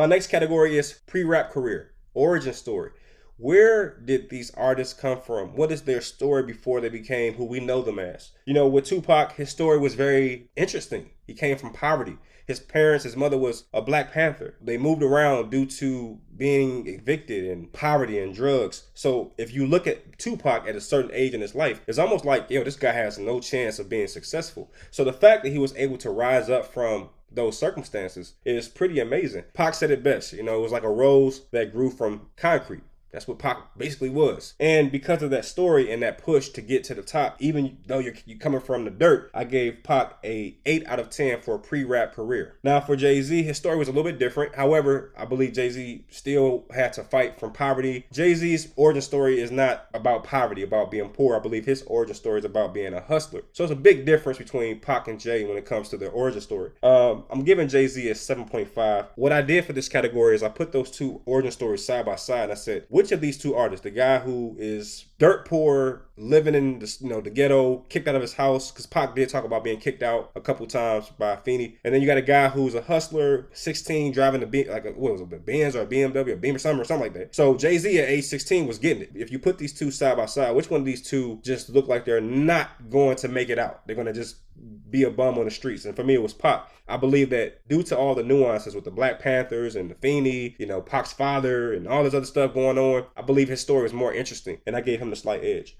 My next category is pre-rap career, origin story. Where did these artists come from? What is their story before they became who we know them as? With Tupac, his story was very interesting. He came from poverty. His mother was a Black Panther. They moved around due to being evicted and poverty and drugs. So if you look at Tupac at a certain age in his life, it's almost like, this guy has no chance of being successful. So the fact that he was able to rise up from those circumstances is pretty amazing. Pac said it best. It was like a rose that grew from concrete. That's what Pac basically was. And because of that story and that push to get to the top, even though you're coming from the dirt, I gave Pac a 8 out of 10 for a pre-rap career. Now for Jay-Z, his story was a little bit different. However, I believe Jay-Z still had to fight from poverty. Jay-Z's origin story is not about poverty, about being poor. I believe his origin story is about being a hustler. So it's a big difference between Pac and Jay when it comes to their origin story. I'm giving Jay-Z a 7.5. What I did for this category is I put those two origin stories side by side and I said, which of these two artists, the guy who is dirt poor, living in the ghetto, kicked out of his house, because Pac did talk about being kicked out a couple times by Feeney, and then you got a guy who's a hustler, 16, driving a Benz or a BMW, a Beamer, something like that. So Jay-Z at age 16 was getting it. If you put these two side by side, which one of these two just look like they're not going to make it out? They're going to just be a bum on the streets. And for me, it was Pac. I believe that due to all the nuances with the Black Panthers and the Feeney, Pac's father and all this other stuff going on, I believe his story is more interesting, and I gave him the slight edge.